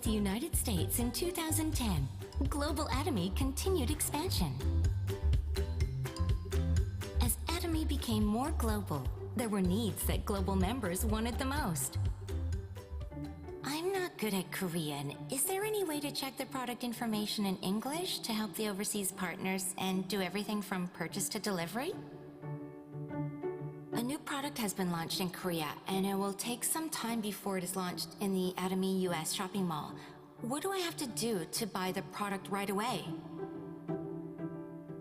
with the United States in 2010, global Atomy continued expansion. As Atomy became more global, there were needs that global members wanted the most. I'm not good at Korean. Is there any way to check the product information in English to help the overseas partners and do everything from purchase to delivery? A new product has been launched in Korea, and it will take some time before it is launched in the Atomy US shopping mall. What do I have to do to buy the product right away?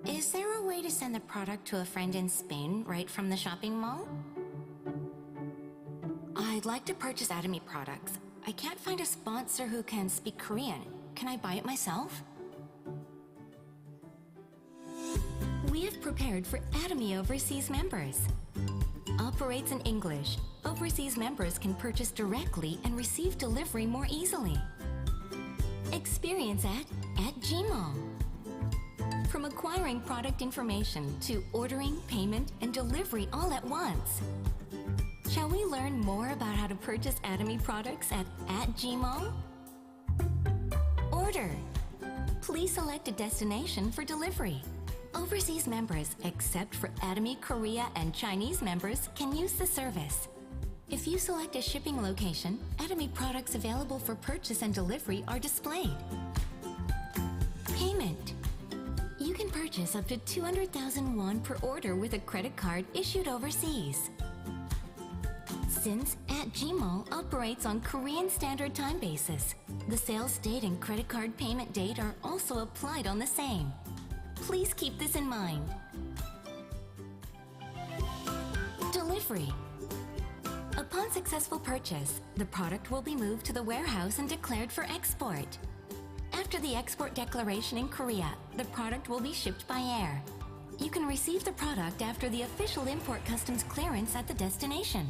Is there a way to send the product to a friend in Spain right from the shopping mall? I'd like to purchase Atomy products. I can't find a sponsor who can speak Korean. Can I buy it myself? We have prepared for Atomy overseas members. Operates in English. Overseas members can purchase directly and receive delivery more easily. Experience at Gmall. From acquiring product information to ordering, payment, and delivery all at once. Shall we learn more about how to purchase Atomy products at Gmall? Order. Please select a destination for delivery. Overseas members, except for Atomy Korea and Chinese members, can use the service. If you select a shipping location, Atomy products available for purchase and delivery are displayed. Payment. You can purchase up to 200,000 won per order with a credit card issued overseas. Since Gmall operates on Korean Standard Time basis, the sales date and credit card payment date are also applied on the same. Please keep this in mind. Delivery. Upon successful purchase, the product will be moved to the warehouse and declared for export. After the export declaration in Korea, the product will be shipped by air. You can receive the product after the official import customs clearance at the destination.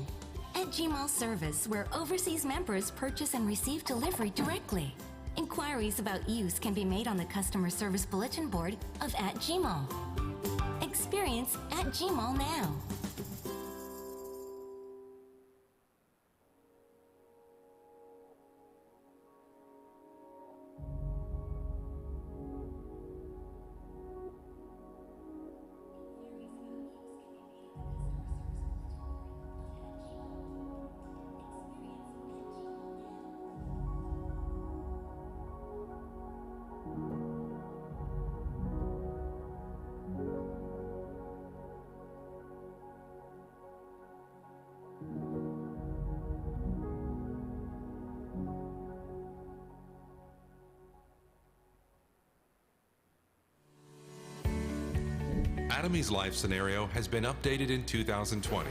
At Gmall service, where overseas members purchase and receive delivery directly. Inquiries about use can be made on the customer service bulletin board of @Gmall. Experience @Gmall now. Atomy's life scenario has been updated in 2020.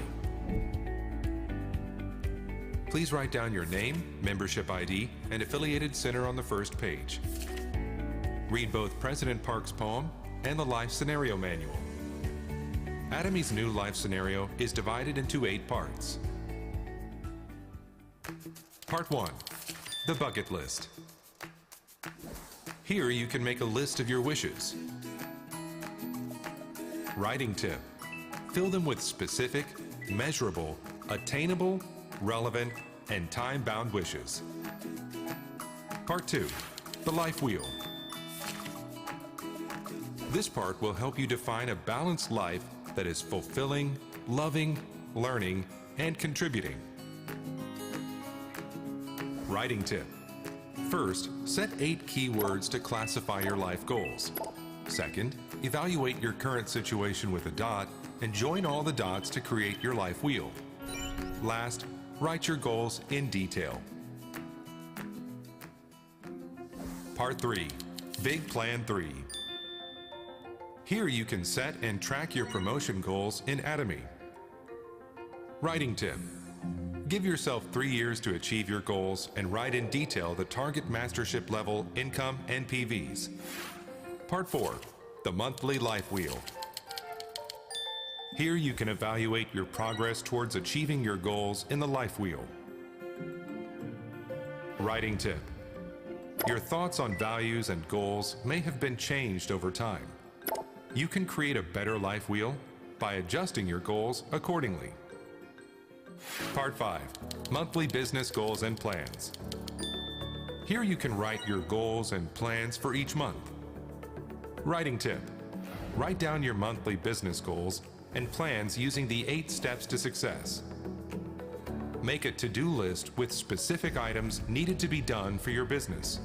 Please write down your name, membership ID, and affiliated center on the first page. Read both President Park's poem and the life scenario manual. Atomy's new life scenario is divided into 8 parts. Part 1, the bucket list. Here you can make a list of your wishes. Writing tip. Fill them with specific, measurable, attainable, relevant, and time-bound wishes. Part 2, the life wheel. This part will help you define a balanced life that is fulfilling, loving, learning, and contributing. Writing tip. First, set 8 keywords to classify your life goals. Second, evaluate your current situation with a dot and join all the dots to create your life wheel. Last, write your goals in detail. Part 3, Big Plan 3. Here you can set and track your promotion goals in Atomy. Writing tip. Give yourself 3 years to achieve your goals and write in detail the target mastership level, income, and PVs. Part 4, the monthly life wheel. Here you can evaluate your progress towards achieving your goals in the life wheel. Writing tip. Your thoughts on values and goals may have been changed over time. You can create a better life wheel by adjusting your goals accordingly. Part 5, monthly business goals and plans. Here you can write your goals and plans for each month. Writing tip: write down your monthly business goals and plans using the 8 steps to success. Make a to-do list with specific items needed to be done for your business.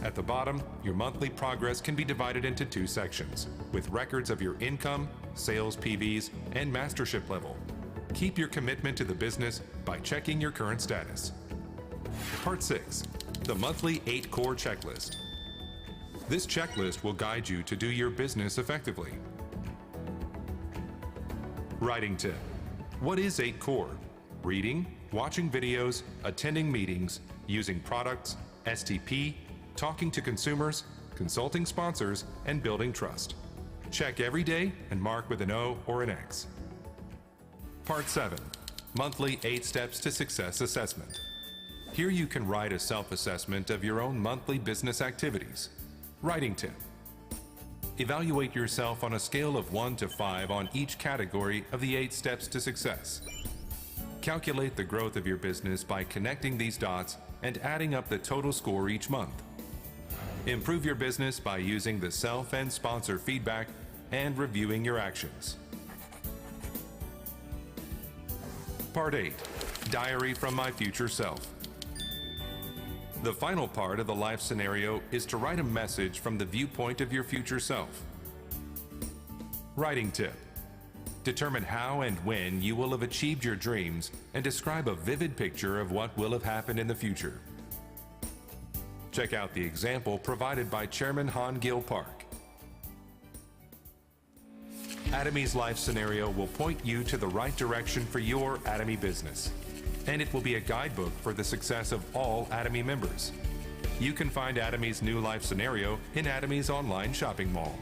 At the bottom, your monthly progress can be divided into 2 sections, with records of your income, sales PVs, and mastership level. Keep your commitment to the business by checking your current status. Part 6. The monthly 8 core checklist. This checklist will guide you to do your business effectively. Writing tip: what is 8 core? Reading, watching videos, attending meetings, using products, STP, talking to consumers, consulting sponsors, and building trust. Check every day and mark with an O or an X. Part 7. Monthly 8 Steps to Success Assessment. Here you can write a self-assessment of your own monthly business activities. Writing tip: evaluate yourself on a scale of 1 to 5 on each category of the 8 steps to success. Calculate the growth of your business by connecting these dots and adding up the total score each month. Improve your business by using the self and sponsor feedback and reviewing your actions. Part 8. Diary from My Future Self. The final part of the life scenario is to write a message from the viewpoint of your future self. Writing tip: determine how and when you will have achieved your dreams and describe a vivid picture of what will have happened in the future. Check out the example provided by Chairman Han Gil Park. Atomy's life scenario will point you to the right direction for your Atomy business, and it will be a guidebook for the success of all Atomy members. You can find Atomy's new life scenario in Atomy's online shopping mall.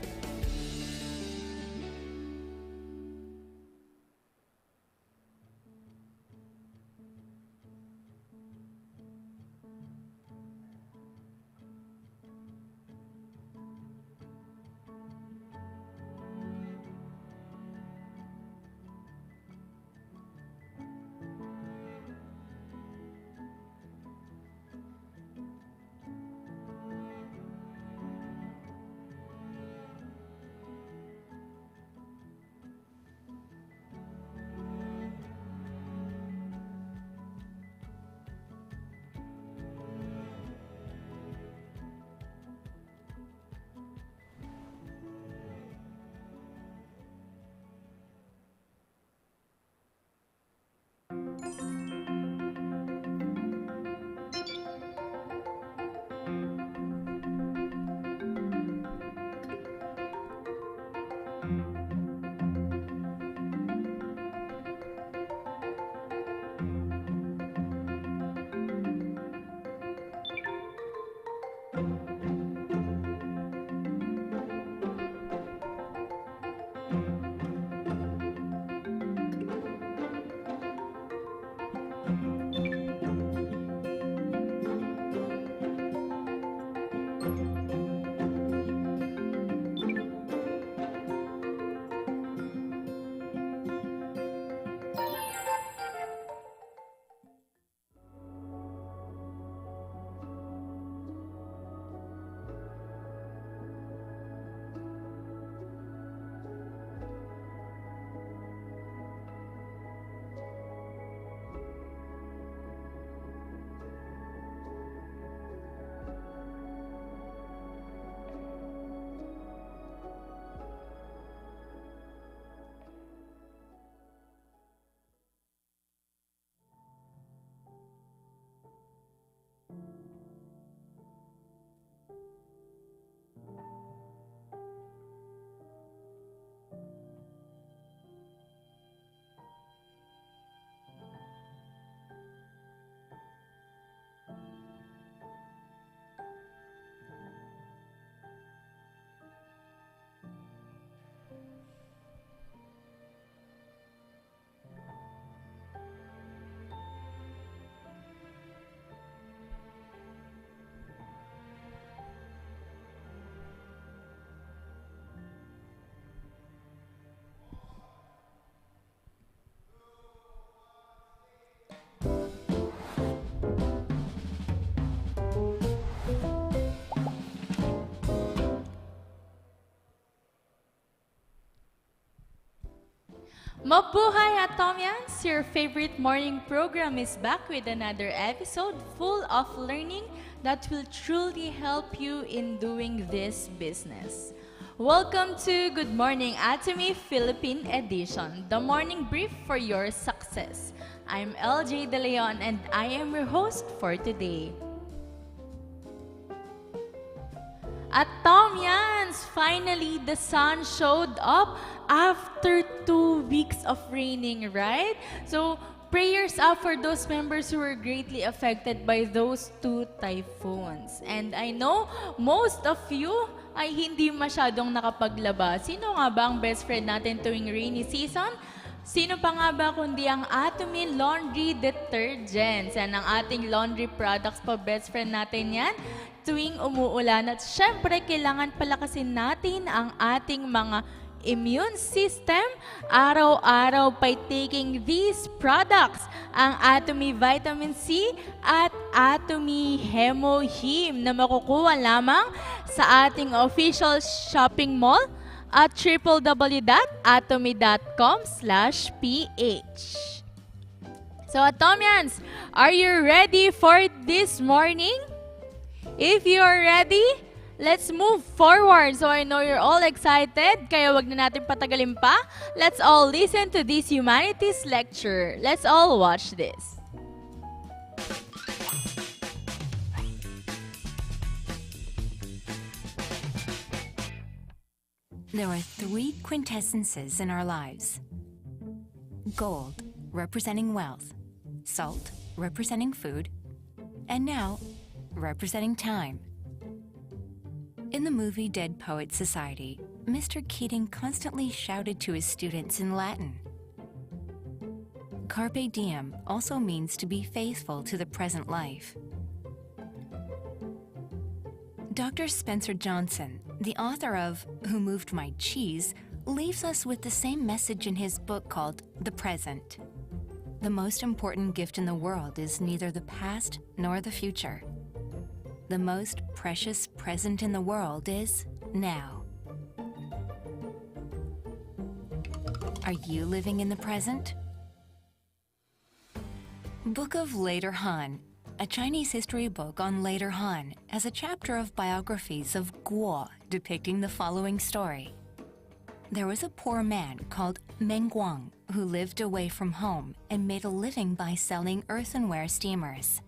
Mabuhay Atomians! Your favorite morning program is back with another episode full of learning that will truly help you in doing this business. Welcome to Good Morning Atomy Philippine Edition, the morning brief for your success. I'm LJ De Leon and I am your host for today. Atomians! Finally, the sun showed up after 2 weeks of raining, right? So, prayers up for those members who were greatly affected by those 2 typhoons. And I know most of you ay hindi masyadong nakapaglaba. Sino nga ba ang best friend natin tuwing rainy season? Sino pa nga ba kundi ang Atomy Laundry Detergents? Yan ang ating laundry products pa, best friend natin yan tuwing umuulan. At syempre, kailangan palakasin natin ang ating mga immune system araw-araw by taking these products, ang Atomy Vitamin C at Atomy Hemohim na makukuha lamang sa ating official shopping mall at www.atomy.com/ph. So Atomians, are you ready for this morning? If you are ready, let's move forward. So I know you're all excited, kaya wag na natin patagalin pa. Let's all listen to this humanities lecture. Let's all watch this. There are 3 quintessences in our lives. Gold, representing wealth. Salt, representing food. And now, representing time. In the movie Dead Poets Society, Mr. Keating constantly shouted to his students in Latin. Carpe diem also means to be faithful to the present life. Dr. Spencer Johnson, the author of Who Moved My Cheese, leaves us with the same message in his book called The Present. The most important gift in the world is neither the past nor the future. The most precious present in the world is now. Are you living in the present? Book of Later Han, a Chinese history book on Later Han, has a chapter of biographies of Guo depicting the following story. There was a poor man called Meng Guang who lived away from home and made a living by selling earthenware steamers.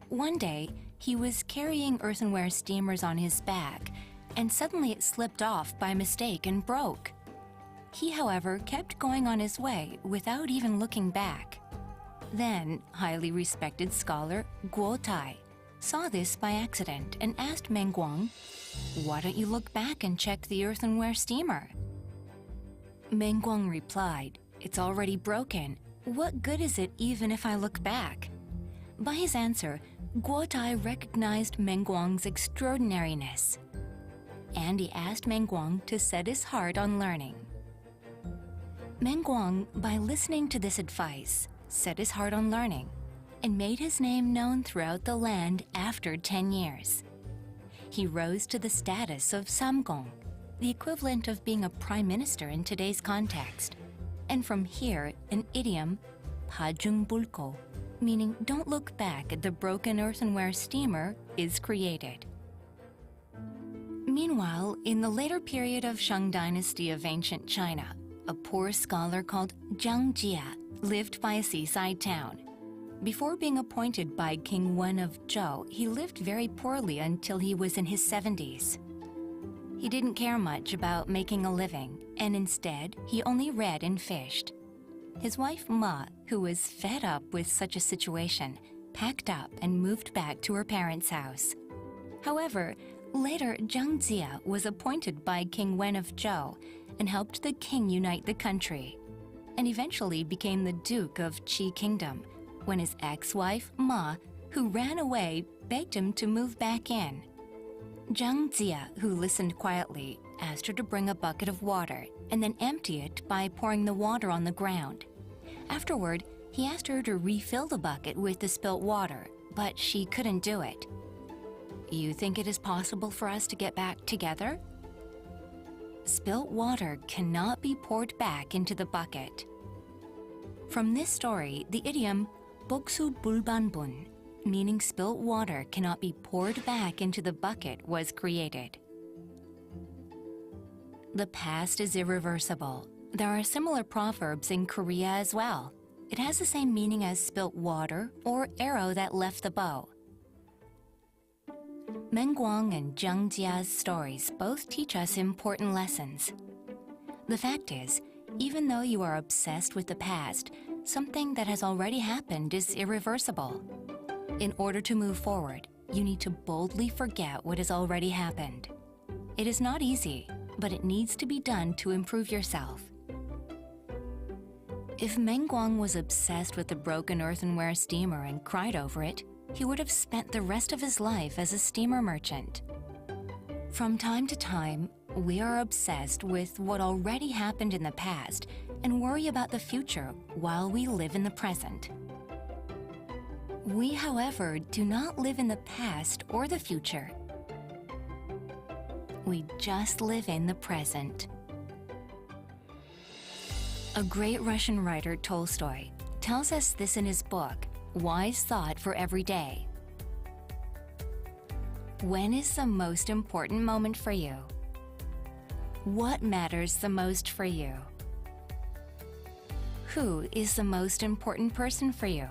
One day, he was carrying earthenware steamers on his back, and suddenly it slipped off by mistake and broke. He, however, kept going on his way without even looking back. Then, highly respected scholar Guo Tai saw this by accident and asked Meng Guang, "Why don't you look back and check the earthenware steamer?" Meng Guang replied, "It's already broken. What good is it even if I look back?" By his answer, Guo Tai recognized Meng Guang's extraordinariness, and he asked Meng Guang to set his heart on learning. Meng Guang, by listening to this advice, set his heart on learning and made his name known throughout the land after 10 years. He rose to the status of Samgong, the equivalent of being a prime minister in today's context. And from here, an idiom, Pajung Bulko, meaning don't look back at the broken earthenware steamer, is created. Meanwhile, in the later period of Shang Dynasty of ancient China, a poor scholar called Zhang Jia lived by a seaside town. Before being appointed by King Wen of Zhou, he lived very poorly until he was in his 70s. He didn't care much about making a living, and instead, he only read and fished. His wife Ma, who was fed up with such a situation, packed up and moved back to her parents' house. However, later Zhang Jia was appointed by King Wen of Zhou and helped the king unite the country, and eventually became the Duke of Qi Kingdom, when his ex-wife Ma, who ran away, begged him to move back in. Zhang Jia, who listened quietly, asked her to bring a bucket of water and then empty it by pouring the water on the ground. Afterward, he asked her to refill the bucket with the spilt water, but she couldn't do it. "You think it is possible for us to get back together?" Spilt water cannot be poured back into the bucket. From this story, the idiom "boksu bulbanbun," meaning spilt water cannot be poured back into the bucket, was created. The past is irreversible. There are similar proverbs in Korea as well. It has the same meaning as spilt water or arrow that left the bow. Meng Guang and Zhang Jia's stories both teach us important lessons. The fact is, even though you are obsessed with the past, something that has already happened is irreversible. In order to move forward, you need to boldly forget what has already happened. It is not easy, but it needs to be done to improve yourself. If Meng Guang was obsessed with the broken earthenware steamer and cried over it, he would have spent the rest of his life as a steamer merchant. From time to time, we are obsessed with what already happened in the past and worry about the future while we live in the present. We, however, do not live in the past or the future. We just live in the present. A great Russian writer, Tolstoy, tells us this in his book, Wise Thought for Every Day. When is the most important moment for you? What matters the most for you? Who is the most important person for you?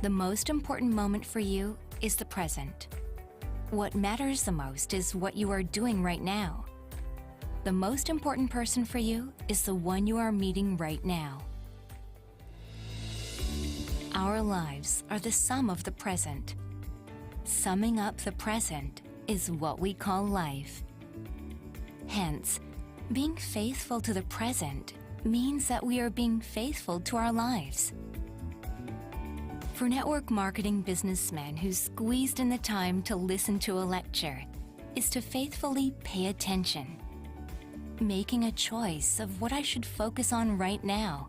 The most important moment for you is the present. What matters the most is what you are doing right now. The most important person for you is the one you are meeting right now. Our lives are the sum of the present. Summing up the present is what we call life. Hence, being faithful to the present means that we are being faithful to our lives. For network marketing businessmen who squeezed in the time to listen to a lecture is to faithfully pay attention. Making a choice of what I should focus on right now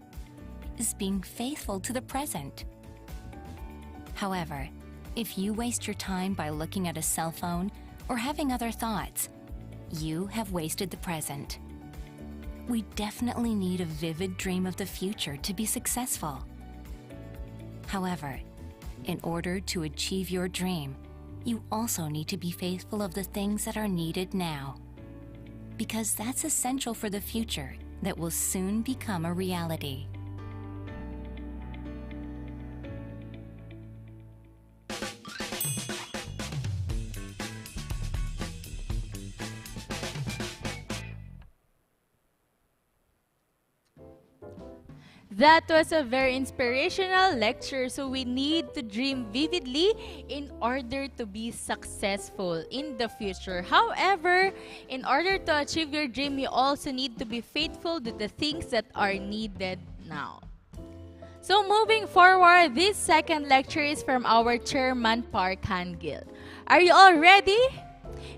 is being faithful to the present. However, if you waste your time by looking at a cell phone or having other thoughts, you have wasted the present. We definitely need a vivid dream of the future to be successful. However, in order to achieve your dream, you also need to be faithful of the things that are needed now. Because that's essential for the future that will soon become a reality. That was a very inspirational lecture. So we need to dream vividly in order to be successful in the future. However, in order to achieve your dream, you also need to be faithful to the things that are needed now. So moving forward, this second lecture is from our chairman, Park Han-gil. Are you all ready?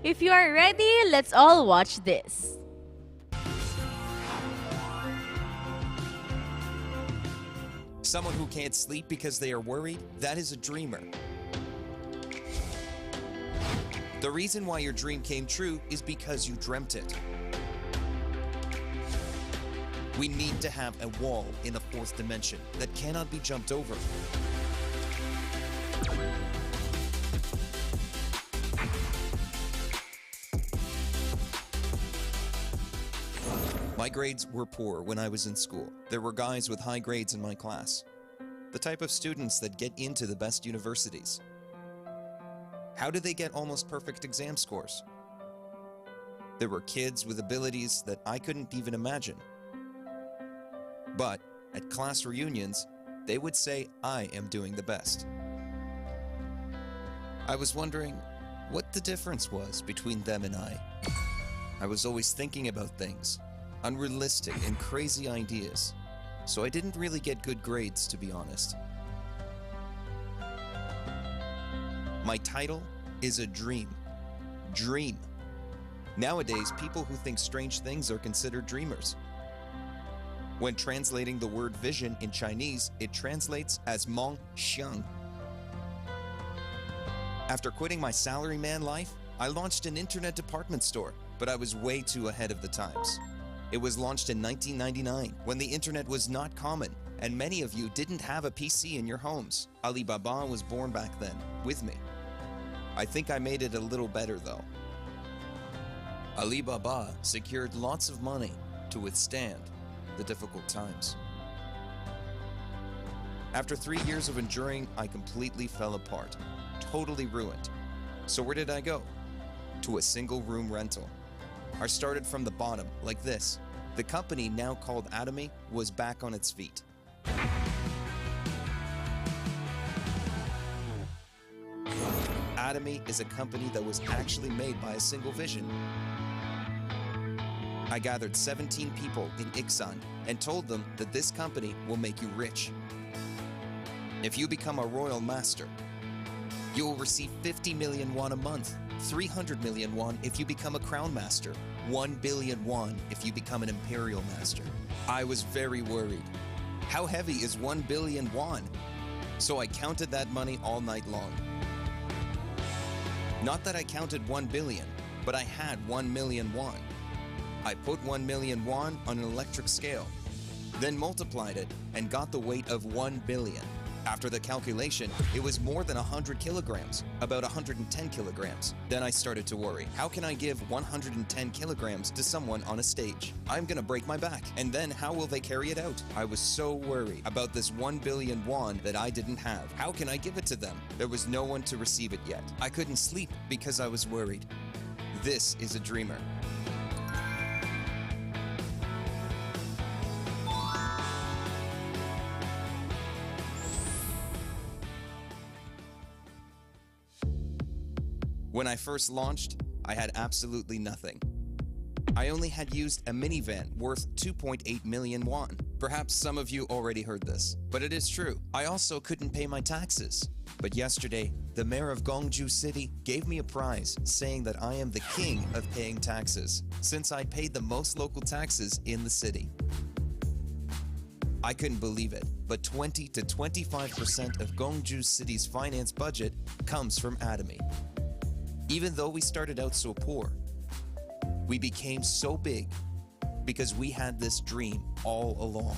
If you are ready, let's all watch this. Someone who can't sleep because they are worried, that is a dreamer. The reason why your dream came true is because you dreamt it. We need to have a wall in the fourth dimension that cannot be jumped over. My grades were poor when I was in school. There were guys with high grades in my class. The type of students that get into the best universities. How did they get almost perfect exam scores? There were kids with abilities that I couldn't even imagine. But at class reunions, they would say I am doing the best. I was wondering what the difference was between them and I. I was always thinking about things, unrealistic and crazy ideas, so I didn't really get good grades, to be honest. My title is a dream. Dream. Nowadays, people who think strange things are considered dreamers. When translating the word vision in Chinese, it translates as Mong Xiang. After quitting my salaryman life, I launched an internet department store, but I was way too ahead of the times. It was launched in 1999 when the internet was not common and many of you didn't have a PC in your homes. Alibaba was born back then, with me. I think I made it a little better though. Alibaba secured lots of money to withstand the difficult times. After 3 years of enduring, I completely fell apart, totally ruined. So where did I go? To a single room rental. I started from the bottom, like this. The company, now called Atomy, was back on its feet. Atomy is a company that was actually made by a single vision. I gathered 17 people in Iksan and told them that this company will make you rich. If you become a royal master, you will receive 50 million won a month, 300 million won if you become a crown master, 1 billion won if you become an imperial master. I was very worried. How heavy is 1 billion won? So I counted that money all night long. Not that I counted 1 billion, but I had 1 million won. I put 1 million won on an electric scale, then multiplied it and got the weight of 1 billion. After the calculation, it was more than 100 kilograms, about 110 kilograms. Then I started to worry. How can I give 110 kilograms to someone on a stage? I'm gonna break my back. And then how will they carry it out? I was so worried about this 1 billion won that I didn't have. How can I give it to them? There was no one to receive it yet. I couldn't sleep because I was worried. This is a dreamer. When I first launched, I had absolutely nothing. I only had used a minivan worth 2.8 million won. Perhaps some of you already heard this, but it is true. I also couldn't pay my taxes. But yesterday, the mayor of Gwangju City gave me a prize saying that I am the king of paying taxes, since I paid the most local taxes in the city. I couldn't believe it, but 20 to 25% of Gwangju City's finance budget comes from Atomy. Even though we started out so poor, we became so big because we had this dream all along.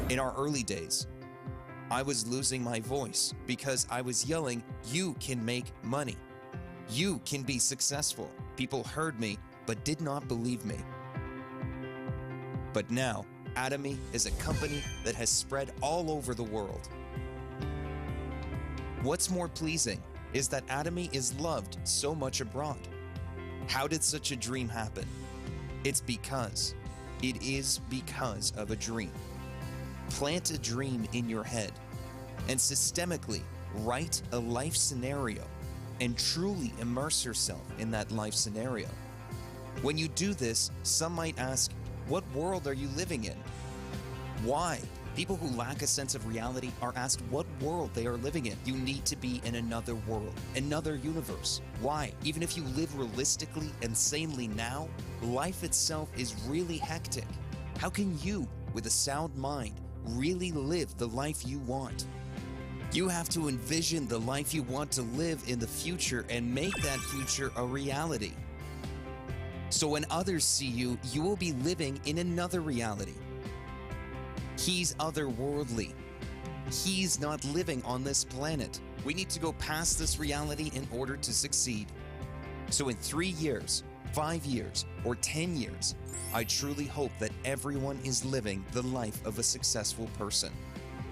In our early days, I was losing my voice because I was yelling, "You can make money. You can be successful." People heard me but did not believe me. But now, Atomy is a company that has spread all over the world. What's more pleasing is that Atomy is loved so much abroad. How did such a dream happen? It is because of a dream. Plant a dream in your head and systemically write a life scenario and truly immerse yourself in that life scenario. When you do this, some might ask, what world are you living in? Why? People who lack a sense of reality are asked what world they are living in. You need to be in another world, another universe. Why? Even if you live realistically and sanely now, life itself is really hectic. How can you, with a sound mind, really live the life you want? You have to envision the life you want to live in the future and make that future a reality. So when others see you, you will be living in another reality. He's otherworldly. He's not living on this planet. We need to go past this reality in order to succeed. So in 3 years, 5 years, or 10 years, I truly hope that everyone is living the life of a successful person.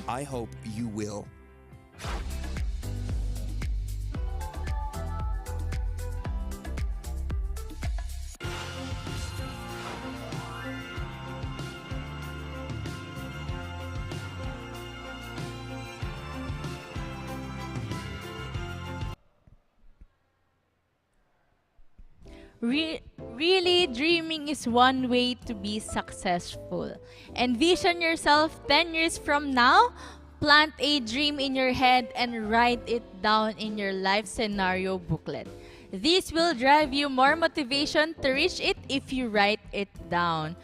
I hope you will. Really, dreaming is one way to be successful. Envision yourself 10 years from now, plant a dream in your head and write it down in your life scenario booklet. This will drive you more motivation to reach it if you write it down.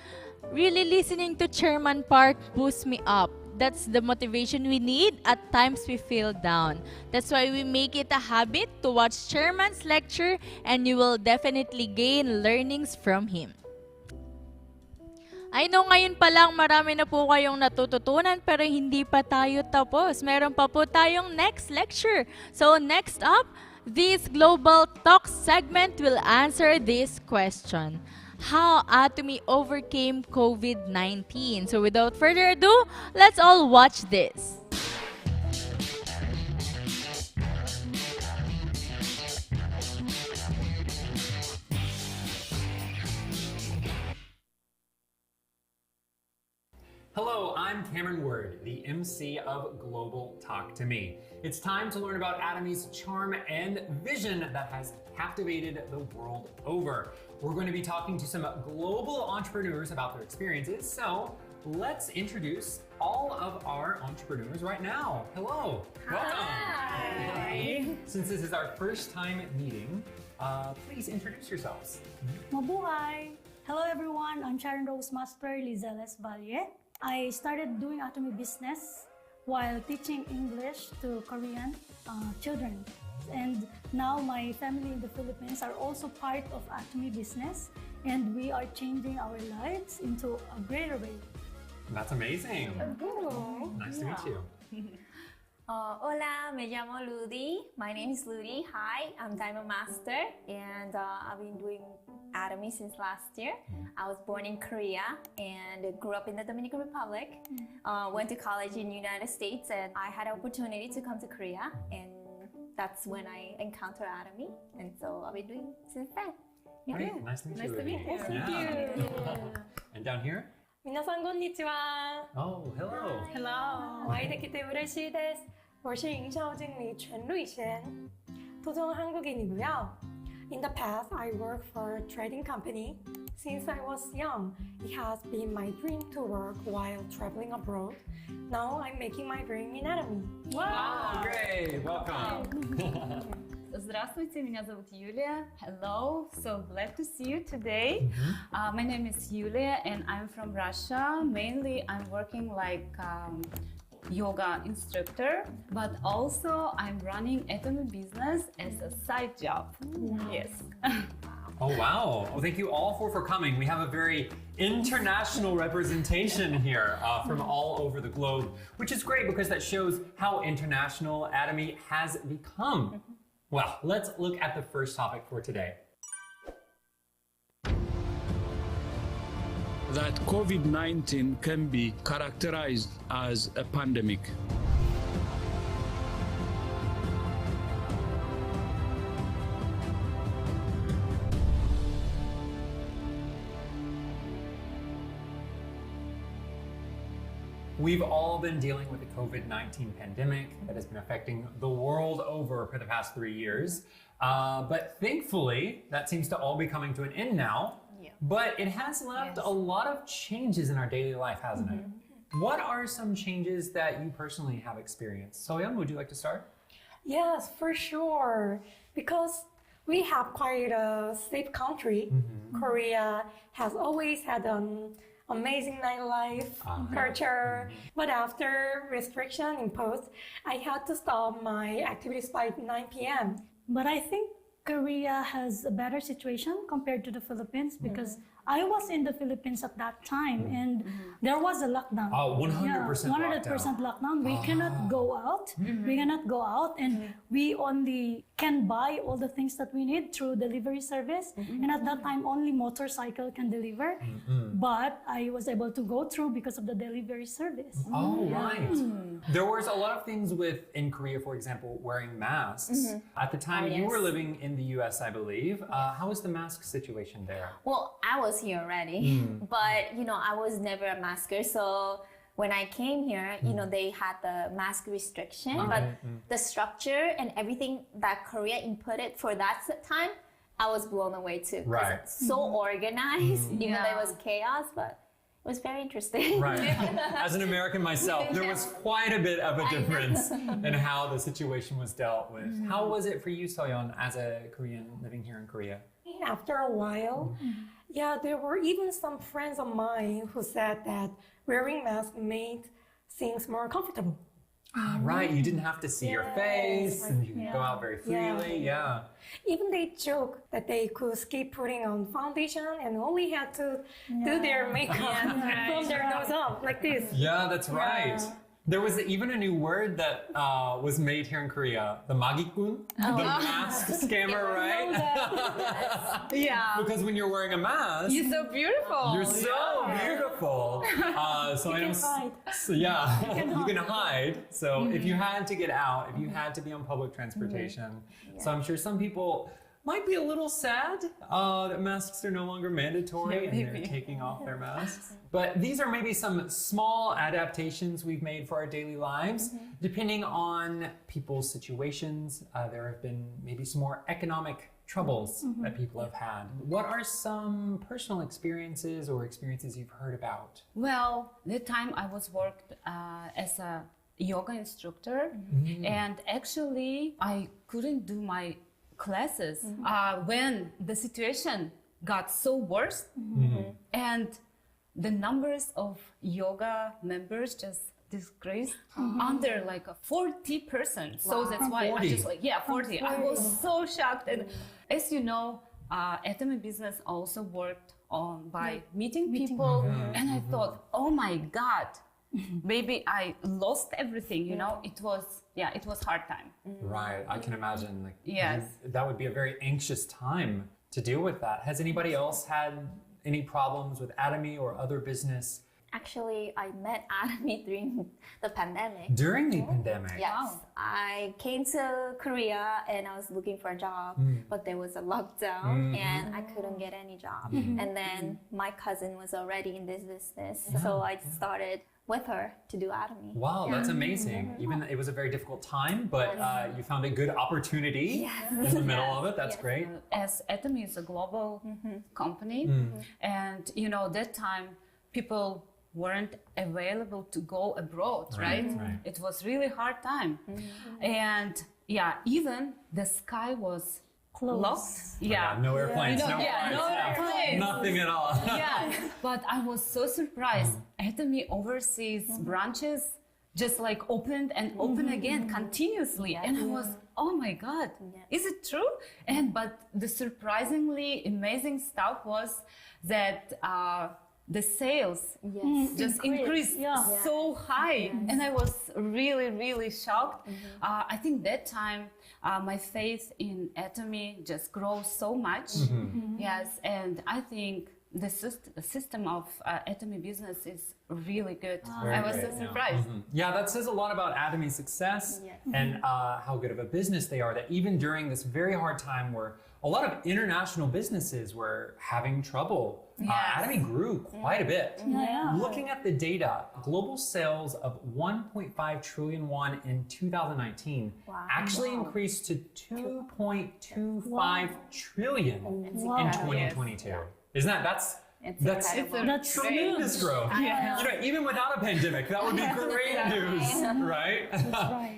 Really, listening to Chairman Park boosts me up That's the motivation we need at times we feel down. That's why we make it a habit to watch Chairman's lecture, and you will definitely gain learnings from him. I know ngayon pa lang marami na po kayong natututunan pero hindi pa tayo tapos. Meron pa po tayong next lecture. So next up, this Global Talk segment will answer this question. How Atomy overcame COVID-19. So without further ado, let's all watch this. Hello, I'm Cameron Word, the MC of Global Talk to Me. It's time to learn about Atomy's charm and vision that has captivated the world over. We're going to be talking to some global entrepreneurs about their experiences, so let's introduce all of our entrepreneurs right now. Hello, welcome. Hi. Since this is our first time meeting, please introduce yourselves. Mabuhay! Hello everyone, I'm Sharon Rose Master Lizeles Valle. I started doing Atomy business while teaching English to Korean children. And now my family in the Philippines are also part of Atomy business, and we are changing our lives into a greater way. That's amazing. Nice to meet you. Hola, me llamo Ludi. My name is Ludi. Hi, I'm Diamond Master, and I've been doing Atomy since last year. I was born in Korea and grew up in the Dominican Republic. Went to college in the United States, and I had an opportunity to come to Korea, and that's when I encountered Atomy, and so I've been doing since then. Yeah. Great. Nice to meet you. Ludi. Thank you. And down here? 皆さんこんにちは。 Oh, hello. Hello， 我爱的기대嬉しいです。我是营销经理陈瑞贤，토종 한국인이고요. In the past, I worked for a trading company. Since I was young, it has been my dream to work while traveling abroad. Now I'm making my dream in Atomy. Wow, great. Welcome. Здравствуйте, меня зовут Юлия. Hello, so glad to see you today. My name is Yulia and I'm from Russia. Mainly I'm working like yoga instructor, but also I'm running Atomy business as a side job. Yes. Oh, wow. Well, thank you all for coming. We have a very international representation here from all over the globe, which is great because that shows how international Atomy has become. Well, let's look at the first topic for today. That COVID-19 can be characterized as a pandemic. We've all been dealing with the COVID-19 pandemic that has been affecting the world over for the past 3 years. But thankfully, that seems to all be coming to an end now. Yeah. But it has left a lot of changes in our daily life, hasn't it? What are some changes that you personally have experienced? Soyeon, would you like to start? Yes, for sure. Because we have quite a safe country. Korea has always had an amazing nightlife, culture. But after restriction imposed, I had to stop my activities by 9 p.m. But I think Korea has a better situation compared to the Philippines because I was in the Philippines at that time and there was a lockdown. Oh, 100% 100% lockdown. We cannot go out. We cannot go out and we only can buy all the things that we need through delivery service. And at that time, only motorcycle can deliver. But I was able to go through because of the delivery service. Oh, right. There was a lot of things in Korea, for example, wearing masks. At the time you were living in the US, I believe. How was the mask situation there? Well, I was here already, but I was never a masker. So when I came here, they had the mask restriction, but the structure and everything that Korea inputted for that time, I was blown away too. 'Cause Right. it's so organized, even though it was chaos, but it was very interesting. Right. As an American myself, there was quite a bit of a difference in how the situation was dealt with. How was it for you, Soyeon, as a Korean living here in Korea? After a while, there were even some friends of mine who said that wearing masks made things more comfortable. Right, you didn't have to see your face and you could go out very freely. Yeah. Even they joke that they could skip putting on foundation and only had to do their makeup from their nose up like this. Yeah, that's right. There was even a new word that was made here in Korea, the magikun, the mask scammer, right? Yeah. Because when you're wearing a mask, You're so beautiful. you're so beautiful. So I am. hide. So yeah, you can hide. So if you had to get out, if you had to be on public transportation, so I'm sure some people might be a little sad that masks are no longer mandatory and they're taking off their masks. But these are maybe some small adaptations we've made for our daily lives. Depending on people's situations, there have been maybe some more economic troubles that people have had. What are some personal experiences or experiences you've heard about? Well, the time I was worked as a yoga instructor, and actually I couldn't do my classes when the situation got so worse, and the numbers of yoga members just decreased under like a 40%. So that's why 40. I just 40. I was so shocked. And as you know, Atomy business also worked on by meeting people, and I thought, oh my God, maybe I lost everything. You know, it was hard time. Right, I can imagine. Like, Yes. that would be a very anxious time to deal with that. Has anybody else had any problems with Atomy or other business Actually, I met Atomy during the pandemic. during the pandemic? Yes, I came to Korea and I was looking for a job, but there was a lockdown and I couldn't get any job. And then my cousin was already in this business, so I started with her to do Atomy. Wow, that's amazing. Even it was a very difficult time, but you found a good opportunity in the middle of it. That's great. As Atomy is a global company, and you know that time people weren't available to go abroad, right? Right. It was really hard time, and even the sky was locked. Yeah, no airplanes, no flights, no airplanes. nothing at all. But I was so surprised. Atomy overseas branches just like opened and opened again continuously, and I was, oh my God, is it true? But the surprisingly amazing stuff was that the sales just increased so high, and I was really, really shocked. I think that time my faith in Atomy just grows so much. Yes, and I think the system of Atomy business is really good. I was so surprised. Yeah, that says a lot about Atomy's success and how good of a business they are, that even during this very hard time where a lot of international businesses were having trouble, Atomy grew quite a bit. Looking at the data, global sales of 1.5 trillion won in 2019 actually increased to 2.25 trillion in 2022. Isn't that's tremendous growth. You know, even without a pandemic, that would be great news, right?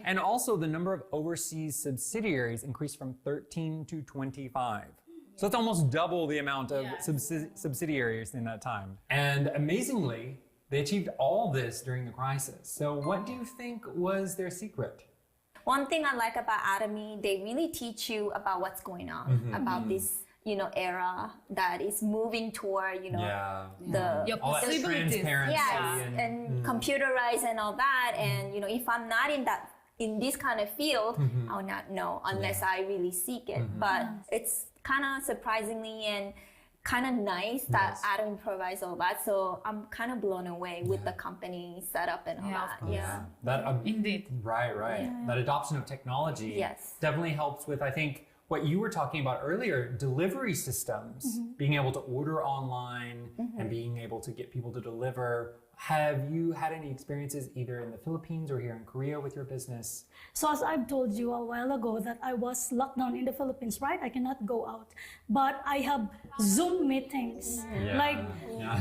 And also the number of overseas subsidiaries increased from 13 to 25. So it's almost double the amount of subsidiaries in that time. And amazingly, they achieved all this during the crisis. So what do you think was their secret? One thing I like about Atomy, they really teach you about what's going on, about this era that is moving toward, the all that transparency and computerized and all that. And if I'm not in this kind of field, I'll not know unless I really seek it. But it's kind of surprisingly and kind of nice that Atomy provides all that. So I'm kind of blown away with the company setup and all that. That Indeed. Right. That adoption of technology definitely helps with, I think, what you were talking about earlier, delivery systems, being able to order online and being able to get people to deliver. Have you had any experiences either in the Philippines or here in Korea with your business? So as I've told you a while ago that I was locked down in the Philippines, right? I cannot go out. But I have Zoom meetings, like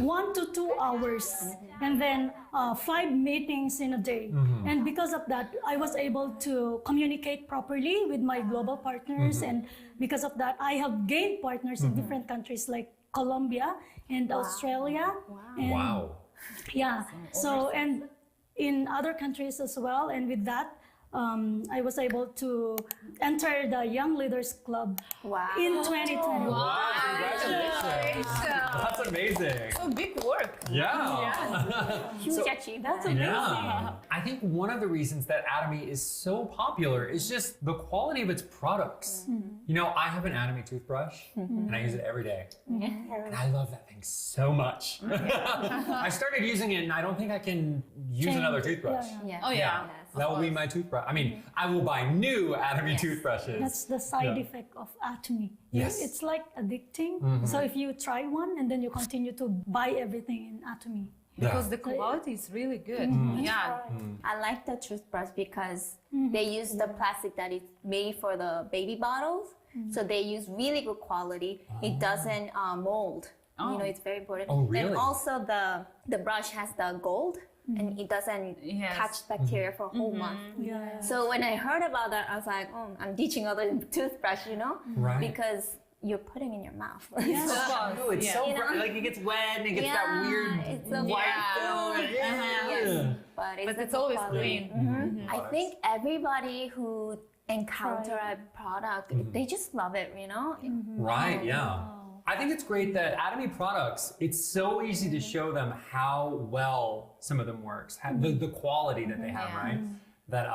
1 to 2 hours, and then 5 meetings in a day. And because of that, I was able to communicate properly with my global partners. And because of that, I have gained partners in different countries like Colombia and Australia. And yeah. So, and in other countries as well. And with that, I was able to enter the Young Leaders Club in 2020. Wow, congratulations. That's amazing. So big work. Yeah. Huge achievement. That's amazing. Yeah. I think one of the reasons that Atomy is so popular is just the quality of its products. You know, I have an Atomy toothbrush and I use it every day. And I love that thing so much. I started using it and I don't think I can use another toothbrush. Yeah. Oh yeah. That will be my toothbrush. I mean, I will buy new Atomy toothbrushes. That's the side effect of Atomy. Yes. It's like addicting. So if you try one and then you continue to buy everything in Atomy. Because the quality is really good. Yeah. I like the toothbrush because they use the plastic that is made for the baby bottles. So they use really good quality. It doesn't mold. You know, it's very important. Oh, really? And also the brush has the gold. And it doesn't catch bacteria for a whole month. Yeah. So when I heard about that, I was like, oh, I'm ditching other toothbrush, you know? Right. Because you're putting in your mouth. Yes. Oh, it's so You know? bright. Like it gets wet and it gets that weird it's so white bright. film. Yes. But But a it's good always quality. clean. I think everybody who encounter a product, they just love it, you know? Right, yeah. I think it's great that Atomy products, it's so easy to show them how well some of them works, the quality that they have, right? That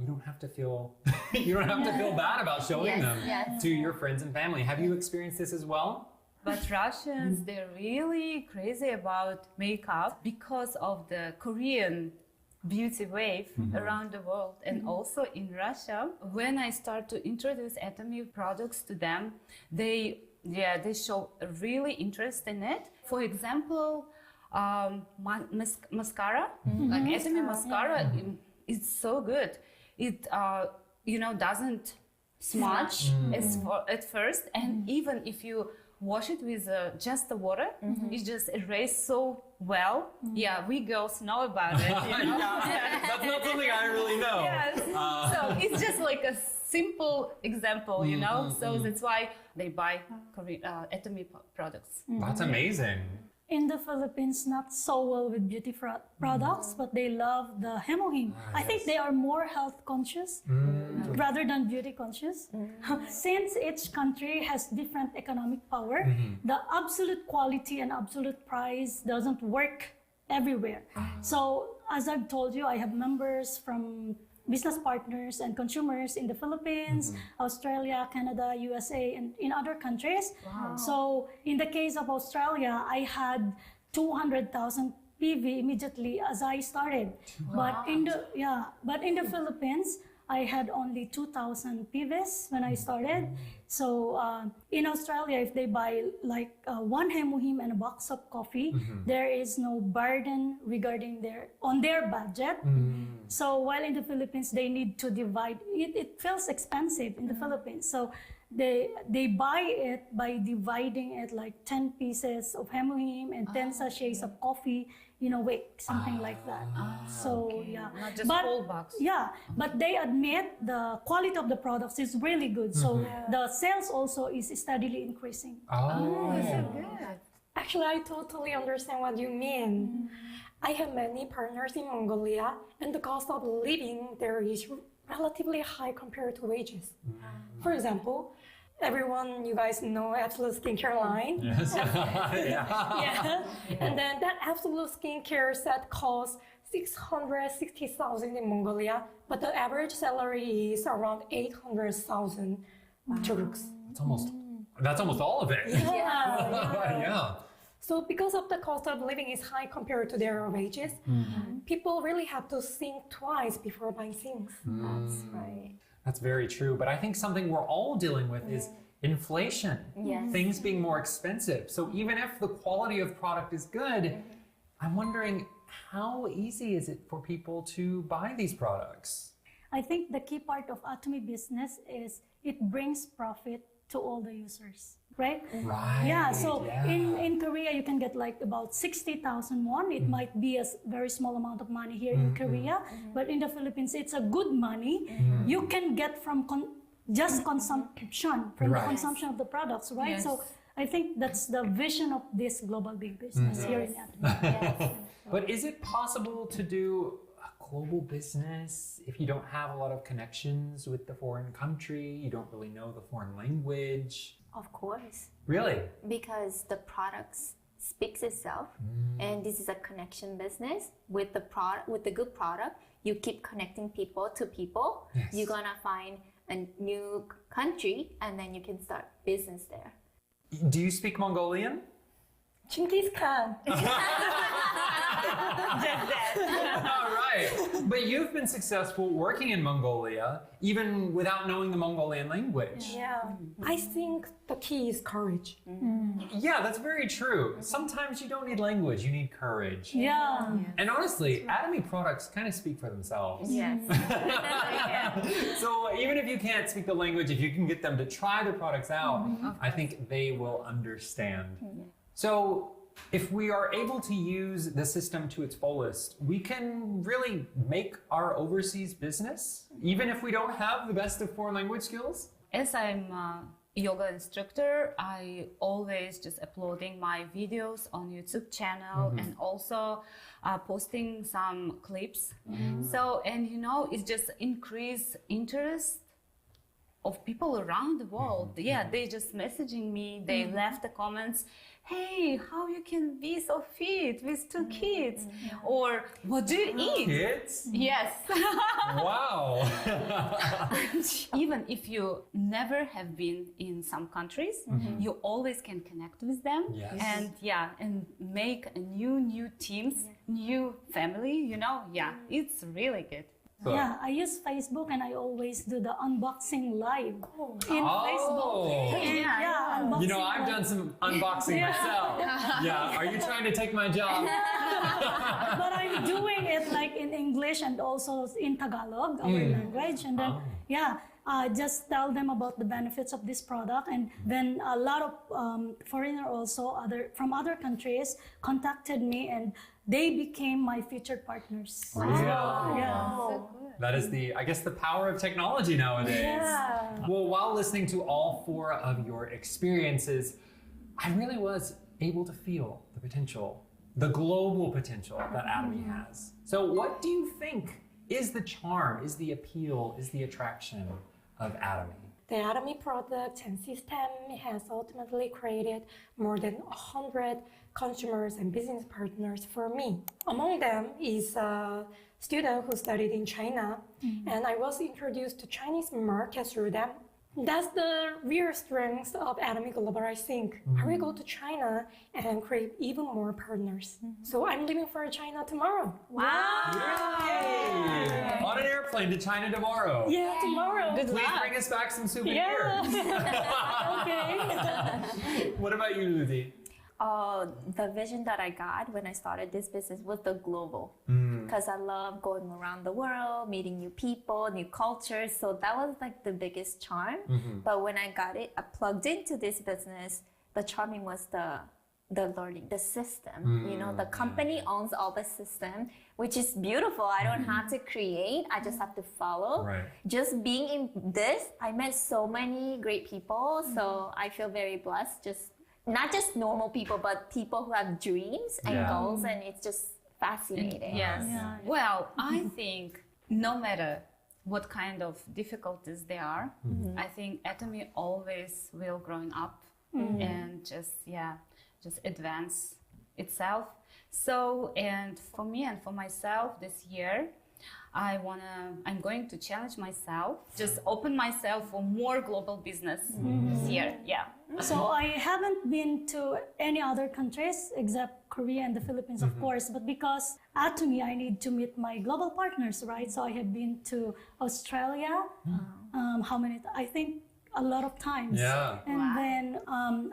you don't have to feel you don't have to feel bad about showing them to your friends and family. Have you experienced this as well? But Russians, they're really crazy about makeup because of the Korean beauty wave around the world and also in Russia. When I start to introduce Atomy products to them, they show a really interest in it. For example, mascara, like Atomy mascara, it's so good. It doesn't smudge at first, and even if you wash it with just the water, it just erases so well. Yeah, we girls know about it. You know? That's not something I really know. Yes. So it's just like a simple example, you know. So that's why they buy Atomy products. That's amazing. In the Philippines, not so well with beauty products, but they love the hemohim. I think they are more health conscious rather than beauty conscious. Since each country has different economic power, the absolute quality and absolute price doesn't work everywhere. So as I've told you, I have members from business partners and consumers in the Philippines, Australia, Canada, USA, and in other countries. So in the case of Australia, I had 200,000 PV immediately as I started. But in the Philippines, I had only 2,000 PVs when I started. So in Australia, if they buy like one hemohim and a box of coffee, there is no burden regarding their budget. So while in the Philippines, they need to divide. It feels expensive in the Philippines. So they buy it by dividing it like 10 pieces of hemohim and 10 sachets of coffee in a week, something like that. Not just whole box. Yeah, but they admit the quality of the products is really good. So the sales also is steadily increasing. So good. Actually, I totally understand what you mean. I have many partners in Mongolia, and the cost of living there is relatively high compared to wages. For example, you guys know Absolute Skincare line. Yes. And then that Absolute Skincare set costs 660,000 in Mongolia, but the average salary is around 800,000 Turks. That's almost all of it. Yeah. So because of the cost of living is high compared to their wages, people really have to think twice before buying things. That's right. That's very true. But I think something we're all dealing with is inflation. Things being more expensive. So even if the quality of product is good, I'm wondering how easy is it for people to buy these products? I think the key part of Atomy business is it brings profit to all the users. Right? Yeah, so in Korea, you can get like about 60,000 won. It might be a very small amount of money here in Korea, but in the Philippines, it's a good money. You can get from consumption, from the consumption of the products, right? Yes. So I think that's the vision of this global big business here in Atomy. But is it possible to do global business if you don't have a lot of connections with the foreign country, you don't really know the foreign language? Of course, Really? because the products speaks itself, and this is a connection business. With the product, with the good product, you keep connecting people to people. Yes. You're gonna find a new country, and then you can start business there. Do you speak Mongolian? Genghis Khan. All right. But you've been successful working in Mongolia, even without knowing the Mongolian language. Yeah, I think the key is courage. Yeah, that's very true. Sometimes you don't need language, you need courage. Yeah. And honestly, Atomy products kind of speak for themselves. Yes. So even if you can't speak the language, if you can get them to try the products out, I think they will understand. So if we are able to use the system to its fullest, we can really make our overseas business, even if we don't have the best of foreign language skills. As I'm a yoga instructor, I always just uploading my videos on YouTube channel and also posting some clips. So, and you know, it's just increase interest of people around the world. Yeah, they just messaging me, they left the comments, hey, how you can be so fit with 2 kids? Or what do you eat? Kids? Yes. Wow. Even if you never have been in some countries, you always can connect with them. Yes. And yeah, and make a new teams, new family, you know, yeah, it's really good. Yeah, I use Facebook and I always do the unboxing live in Facebook. And yeah, unboxing You know, I've live. done some unboxing myself. Yeah, are you trying to take my job? But I'm doing it like in English and also in Tagalog, our language. And then, just tell them about the benefits of this product. And then a lot of foreigners also from other countries contacted me and they became my featured partners. Yeah. That is I guess the power of technology nowadays. Yeah. Well, while listening to all 4 of your experiences, I really was able to feel the potential, the global potential that Atomy has. So what do you think is the charm, is the appeal, is the attraction of Atomy? The Atomy product and system has ultimately created more than 100 consumers and business partners for me. Among them is a student who studied in China, and I was introduced to Chinese market through them. That's the real strength of Atomy Global, I think. I will go to China and create even more partners. So I'm leaving for China tomorrow. Yay! On an airplane to China tomorrow. Yeah, tomorrow. Please bring us back some souvenirs. Okay. What about you, Lucy? The vision that I got when I started this business was the global, because I love going around the world, meeting new people, new cultures. So that was like the biggest charm. But when I got it, I plugged into this business. The charming was the learning, the system. You know, the company owns all the system, which is beautiful. I don't have to create. I just have to follow. Right. Just being in this, I met so many great people. So I feel very blessed. Not just normal people, but people who have dreams and goals, and it's just fascinating. Yes. Well, I think no matter what kind of difficulties there are, I think Atomy always will growing up and just advance itself. So, and for me and for myself this year, I'm going to challenge myself, just open myself for more global business this year. Yeah. So I haven't been to any other countries except Korea and the Philippines, of course, but because Atomy, I need to meet my global partners, right? So I have been to Australia, how many? I think a lot of times. Yeah. And then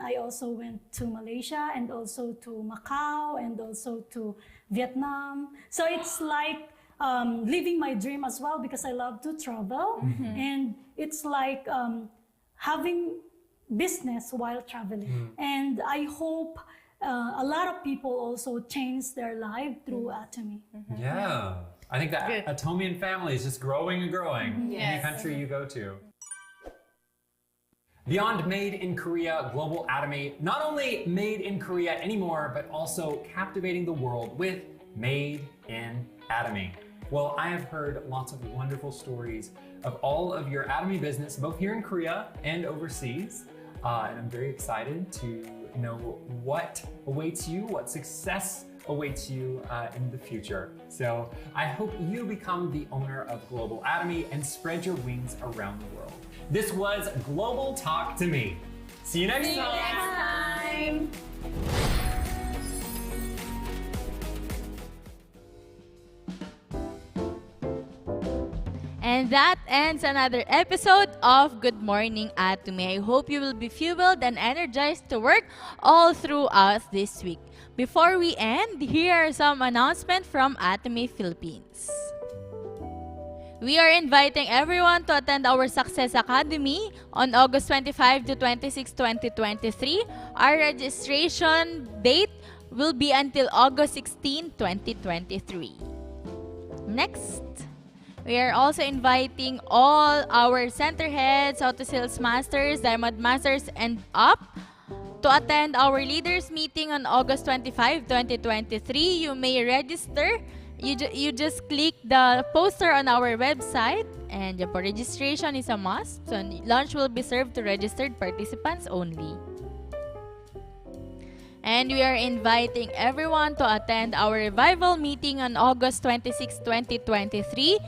I also went to Malaysia and also to Macau and also to Vietnam. So it's like living my dream as well because I love to travel. And it's like having business while traveling. And I hope a lot of people also change their life through Atomy. Yeah. I think that Atomian family is just growing and growing in any Yes. country you go to. Beyond Made in Korea, Global Atomy not only made in Korea anymore, but also captivating the world with Made in Atomy. Well, I have heard lots of wonderful stories of all of your Atomy business, both here in Korea and overseas. And I'm very excited to know what awaits you, what success awaits you in the future. So I hope you become the owner of Global Atomy and spread your wings around the world. This was Global Talk to Me. See you next time. And that ends another episode of Good Morning Atomy. I hope you will be fueled and energized to work all throughout this week. Before we end, here are some announcements from Atomy Philippines. We are inviting everyone to attend our Success Academy on August 25 to 26, 2023. Our registration date will be until August 16, 2023. Next, we are also inviting all our center heads, auto sales masters, diamond masters, and up to attend our leaders meeting on August 25, 2023. You may register. You just click the poster on our website, and the registration is a must. So lunch will be served to registered participants only. And we are inviting everyone to attend our revival meeting on August 26, 2023.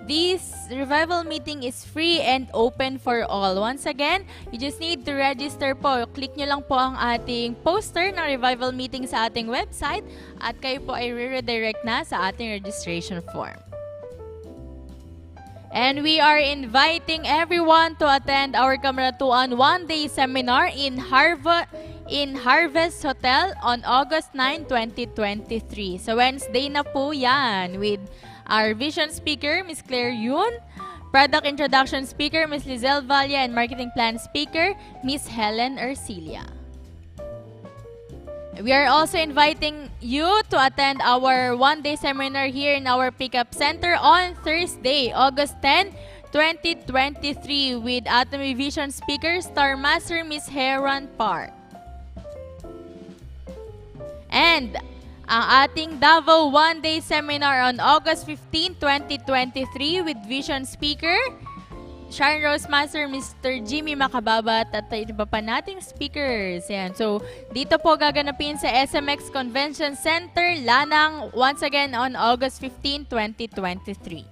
This revival meeting is free and open for all. Once again, you just need to register po. Click nyo lang po ang ating poster ng revival meeting sa ating website at kayo po ay re-redirect na sa ating registration form. And we are inviting everyone to attend our Kamaratuan one-day seminar in Harvest Hotel on August 9, 2023. So Wednesday na po yan with our vision speaker, Ms. Claire Yun, product introduction speaker, Ms. Lizelle Valle, and marketing plan speaker, Ms. Helen Ercilia. We are also inviting you to attend our one-day seminar here in our pickup center on Thursday, August 10, 2023 with Atomy Vision speaker, Star Master Ms. Heron Park. And ang ating Davao one-day seminar on August 15, 2023 with Vision speaker, Sharon Rose Master, Mr. Jimmy Makababat at iba pa nating speakers. Yan. So, dito po gaganapin sa SMX Convention Center, Lanang, once again on August 15, 2023.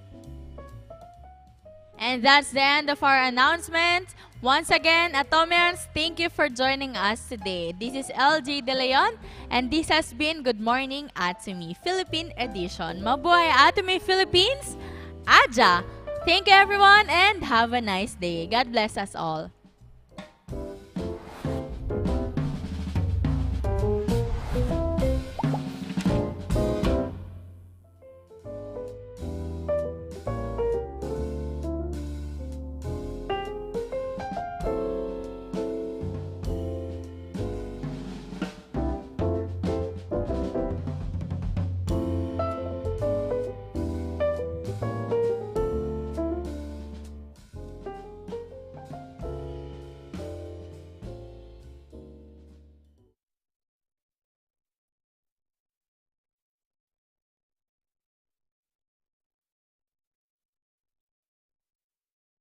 And that's the end of our announcement. Once again, Atomians, thank you for joining us today. This is LJ De Leon, and this has been Good Morning Atomy, Philippine Edition. Mabuhay Atomy Philippines! Aja! Thank you everyone and have a nice day. God bless us all.